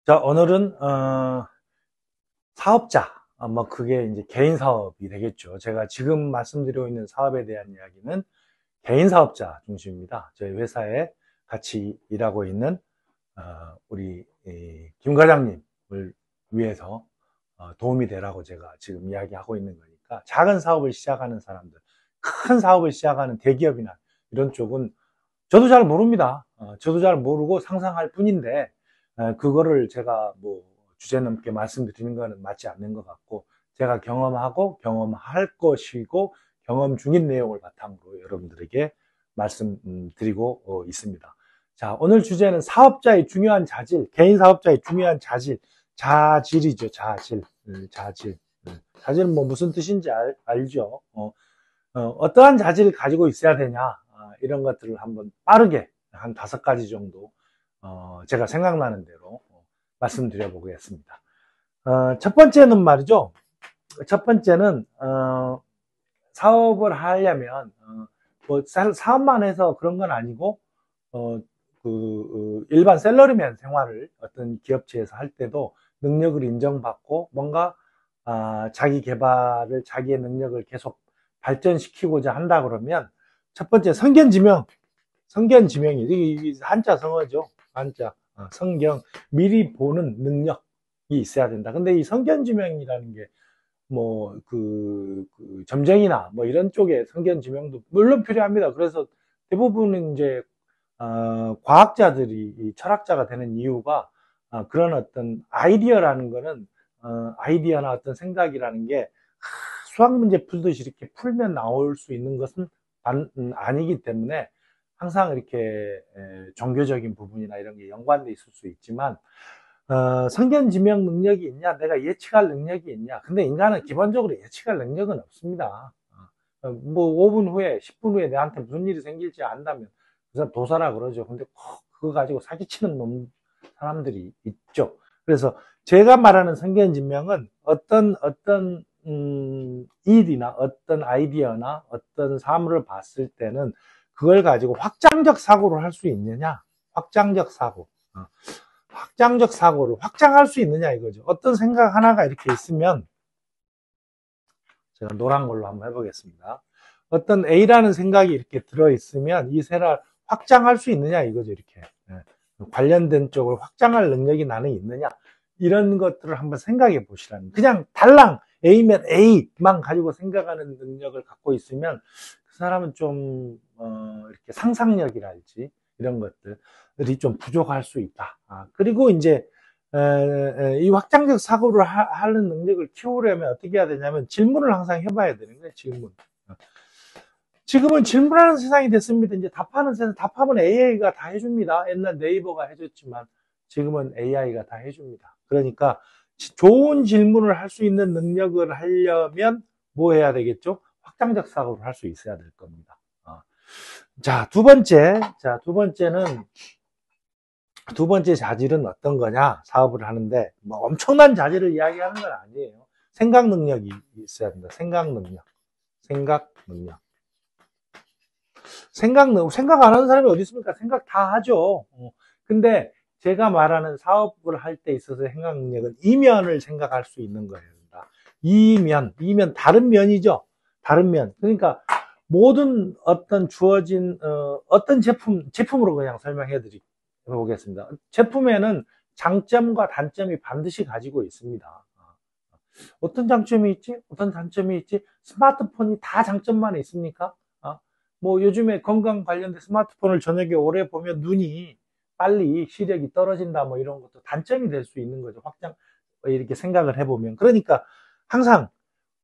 자, 오늘은, 사업자, 뭐, 그게 이제 개인 사업이 되겠죠. 제가 지금 말씀드리고 있는 사업에 대한 이야기는 개인 사업자 중심입니다. 저희 회사에 같이 일하고 있는, 우리, 김 과장님을 위해서 도움이 되라고 제가 지금 이야기하고 있는 거니까, 작은 사업을 시작하는 사람들, 큰 사업을 시작하는 대기업이나 이런 쪽은 저도 잘 모릅니다. 저도 잘 모르고 상상할 뿐인데, 그거를 제가 뭐 주제 넘게 말씀드리는 거는 맞지 않는 것 같고, 제가 경험하고 경험할 것이고 경험 중인 내용을 바탕으로 여러분들에게 말씀드리고 있습니다. 자, 오늘 주제는 사업자의 중요한 자질, 개인 사업자의 중요한 자질, 자질이죠. 자질. 자질. 자질은 뭐 무슨 뜻인지 알죠. 어떠한 자질을 가지고 있어야 되냐, 이런 것들을 한번 빠르게 한 5가지 정도 제가 생각나는 대로 말씀드려 보겠습니다. 첫 번째는 말이죠. 첫 번째는 사업을 하려면 뭐 사업만 해서 그런 건 아니고 일반 셀러리맨 생활을 어떤 기업체에서 할 때도 능력을 인정받고 뭔가 자기 개발을, 자기의 능력을 계속 발전시키고자 한다 그러면 첫 번째 성견지명이 이 한자 성어죠. 한자 성경, 미리 보는 능력이 있어야 된다. 근데 이 성견지명이라는 게 뭐 점쟁이나 뭐 이런 쪽에 성견지명도 물론 필요합니다. 그래서 대부분은 이제 과학자들이 철학자가 되는 이유가 그런 어떤 아이디어라는 거는 아이디어나 어떤 생각이라는 게 수학 문제 풀듯이 이렇게 풀면 나올 수 있는 것은 아니기 때문에 항상 이렇게 종교적인 부분이나 이런 게 연관돼 있을 수 있지만 성견지명 능력이 있냐, 내가 예측할 능력이 있냐. 근데 인간은 기본적으로 예측할 능력은 없습니다. 뭐 5분 후에 10분 후에 내한테 무슨 일이 생길지 안다면 그 사람 도사라 그러죠. 근데 그거 가지고 사기치는 사람들이 있죠. 그래서 제가 말하는 성견지명은 어떤 일이나 어떤 아이디어나 어떤 사물을 봤을 때는 그걸 가지고 확장적 사고를 할 수 있느냐, 확장적 사고, 확장적 사고를 확장할 수 있느냐 이거죠. 어떤 생각 하나가 이렇게 있으면, 제가 노란 걸로 한번 해보겠습니다. 어떤 A라는 생각이 이렇게 들어있으면 이 세를 확장할 수 있느냐 이거죠. 이렇게 관련된 쪽을 확장할 능력이 나는 있느냐, 이런 것들을 한번 생각해 보시라는, 그냥 달랑 A면 A만 가지고 생각하는 능력을 갖고 있으면 그 사람은 좀 이렇게 상상력이랄지 이런 것들이 좀 부족할 수 있다. 그리고 이제 이 확장적 사고를 하는 능력을 키우려면 어떻게 해야 되냐면 질문을 항상 해봐야 되는 거예요. 지금은 질문하는 세상이 됐습니다. 이제 답하는 세상, 답하면 AI가 다 해줍니다. 옛날 네이버가 해줬지만 지금은 AI가 다 해줍니다. 그러니까 좋은 질문을 할 수 있는 능력을 하려면 뭐 해야 되겠죠? 확장적 사고를 할 수 있어야 될 겁니다. 자, 두 번째 자질은 어떤 거냐? 사업을 하는데 뭐 엄청난 자질을 이야기하는 건 아니에요. 생각 능력이 있어야 된다. 생각 안 하는 사람이 어디 있습니까? 생각 다 하죠. 근데 제가 말하는 사업을 할 때 있어서 생각 능력은 이면을 생각할 수 있는 거예요. 이면, 다른 면이죠. 다른 면. 그러니까 모든 어떤 주어진 어떤 제품으로 그냥 설명해 보겠습니다. 제품에는 장점과 단점이 반드시 가지고 있습니다. 어떤 장점이 있지? 어떤 단점이 있지? 스마트폰이 다 장점만 있습니까? 뭐 요즘에 건강 관련된 스마트폰을 저녁에 오래 보면 눈이 빨리 시력이 떨어진다, 뭐 이런 것도 단점이 될 수 있는 거죠. 이렇게 생각을 해보면. 그러니까 항상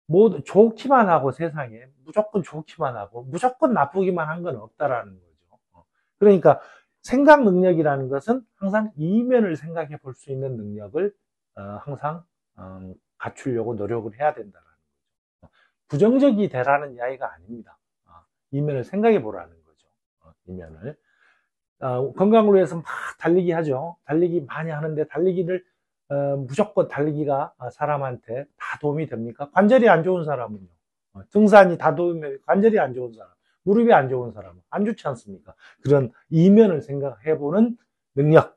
모두 좋기만 하고, 세상에 무조건 좋기만 하고 무조건 나쁘기만 한 건 없다라는 거죠. 그러니까 생각 능력이라는 것은 항상 이면을 생각해 볼 수 있는 능력을 항상 갖추려고 노력을 해야 된다는 거죠. 부정적이 되라는 이야기가 아닙니다. 이면을 생각해 보라는 거죠. 이면을. 건강을 위해서 막 달리기 하죠. 달리기 많이 하는데 달리기를 무조건 달리기가 사람한테 다 도움이 됩니까? 관절이 안 좋은 사람은요. 등산이 다 도움이, 관절이 안 좋은 사람, 무릎이 안 좋은 사람은 안 좋지 않습니까? 그런 이면을 생각해 보는 능력,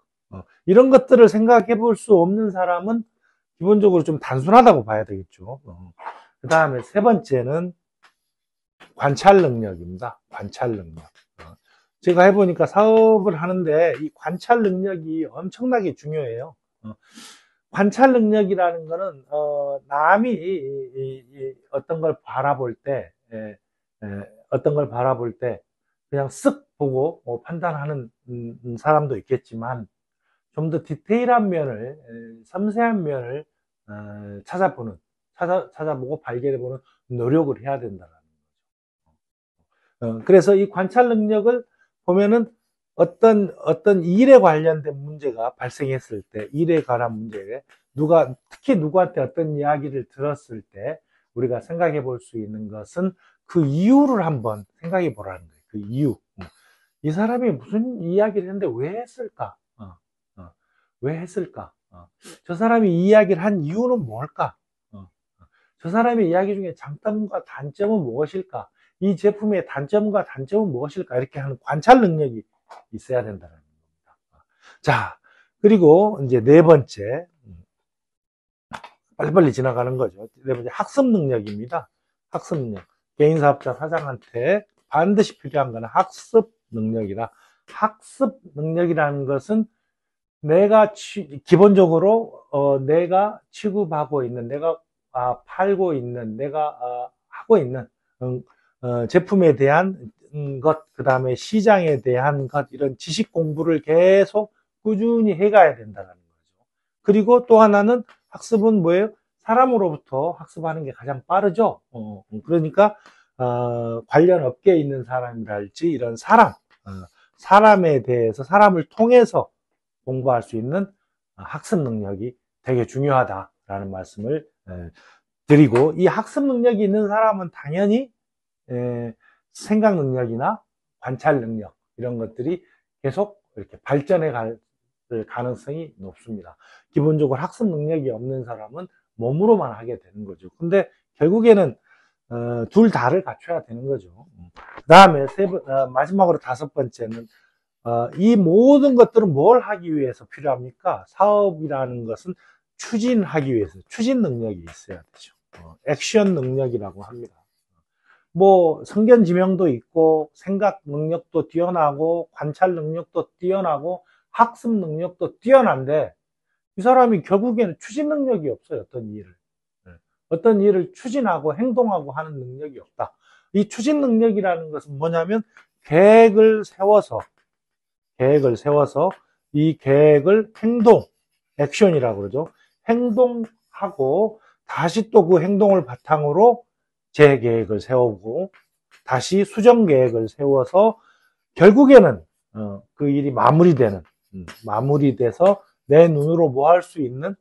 이런 것들을 생각해 볼 수 없는 사람은 기본적으로 좀 단순하다고 봐야 되겠죠. 그 다음에 세 번째는 관찰 능력입니다. 관찰 능력. 제가 해보니까 사업을 하는데 이 관찰 능력이 엄청나게 중요해요. 관찰 능력이라는 거는 남이 어떤 걸 바라볼 때 어떤 걸 바라볼 때 그냥 쓱 보고 판단하는 사람도 있겠지만 좀 더 디테일한 면을 섬세한 면을 찾아보고 발견해보는 노력을 해야 된다는 거죠. 그래서 이 관찰 능력을 보면은 어떤 일에 관련된 문제가 발생했을 때, 일에 관한 문제에 특히 누구한테 어떤 이야기를 들었을 때 우리가 생각해 볼 수 있는 것은 그 이유를 한번 생각해 보라는 거예요. 그 이유. 이 사람이 무슨 이야기를 했는데 왜 했을까? 왜 했을까? 저 사람이 이 이야기를 한 이유는 뭘까? 저 사람의 이야기 중에 장점과 단점은 무엇일까? 이 제품의 단점과 단점은 무엇일까? 이렇게 하는 관찰 능력이 있어야 된다는 겁니다. 자, 그리고 이제 네 번째, 빨리빨리 지나가는 거죠. 네 번째, 학습 능력입니다. 학습 능력. 개인 사업자 사장한테 반드시 필요한 거는 학습 능력이다. 학습 능력이라는 것은 기본적으로 내가 취급하고 있는, 내가 팔고 있는, 내가 하고 있는 제품에 대한 것, 그 다음에 시장에 대한 것, 이런 지식 공부를 계속 꾸준히 해가야 된다는 거죠. 그리고 또 하나는 학습은 뭐예요? 사람으로부터 학습하는 게 가장 빠르죠. 그러니까 관련 업계에 있는 사람이랄지 이런 사람에 대해서 사람을 통해서 공부할 수 있는 학습 능력이 되게 중요하다라는 말씀을 드리고, 이 학습 능력이 있는 사람은 당연히 생각 능력이나 관찰 능력 이런 것들이 계속 이렇게 발전해 갈 가능성이 높습니다. 기본적으로 학습 능력이 없는 사람은 몸으로만 하게 되는 거죠. 근데 결국에는 둘 다를 갖춰야 되는 거죠. 그 다음에 마지막으로 다섯 번째는 이 모든 것들은 뭘 하기 위해서 필요합니까? 사업이라는 것은 추진하기 위해서 추진 능력이 있어야 되죠. 액션 능력이라고 합니다. 뭐 성견지명도 있고 생각 능력도 뛰어나고 관찰 능력도 뛰어나고 학습 능력도 뛰어난데 이 사람이 결국에는 추진 능력이 없어요. 어떤 일을 추진하고 행동하고 하는 능력이 없다. 이 추진 능력이라는 것은 뭐냐면 계획을 세워서 이 계획을 액션이라고 그러죠. 행동하고 다시 또 그 행동을 바탕으로 재계획을 세우고 다시 수정 계획을 세워서 결국에는 그 일이 마무리돼서 내 눈으로 뭐 할 수 있는,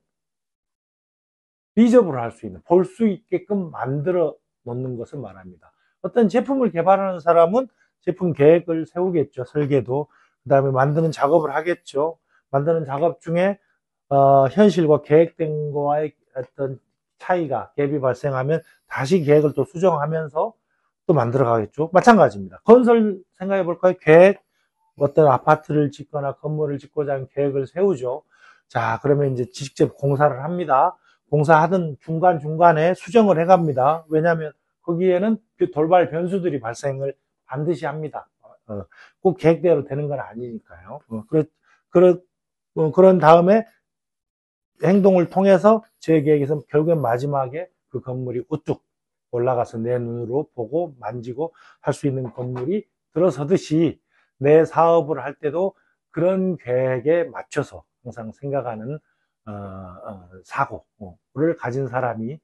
리저브를 할 수 있는, 볼 수 있게끔 만들어 놓는 것을 말합니다. 어떤 제품을 개발하는 사람은 제품 계획을 세우겠죠. 설계도. 그 다음에 만드는 작업을 하겠죠. 만드는 작업 중에 현실과 계획된 거와의 어떤 차이가, 갭이 발생하면 다시 계획을 또 수정하면서 또 만들어 가겠죠. 마찬가지입니다. 건설 생각해 볼까요? 계획, 어떤 아파트를 짓거나 건물을 짓고자 하는 계획을 세우죠. 자, 그러면 이제 직접 공사를 합니다. 공사하던 중간중간에 수정을 해 갑니다. 왜냐하면 거기에는 돌발 변수들이 발생을 반드시 합니다. 꼭 계획대로 되는 건 아니니까요. 그런 다음에 행동을 통해서 제 계획에서 결국엔 마지막에 그 건물이 우뚝 올라가서 내 눈으로 보고 만지고 할 수 있는 건물이 들어서듯이 내 사업을 할 때도 그런 계획에 맞춰서 항상 생각하는 사고를 가진 사람이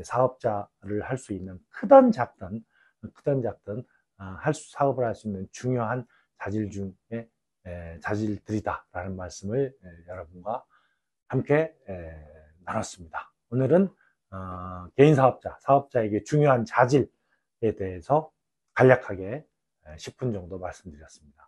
사업자를 할 수 있는 크든 작든 사업을 할 수 있는 중요한 자질 중에 자질들이다라는 말씀을 여러분과 함께 나눴습니다. 오늘은 개인 사업자에게 중요한 자질에 대해서 간략하게 10분 정도 말씀드렸습니다.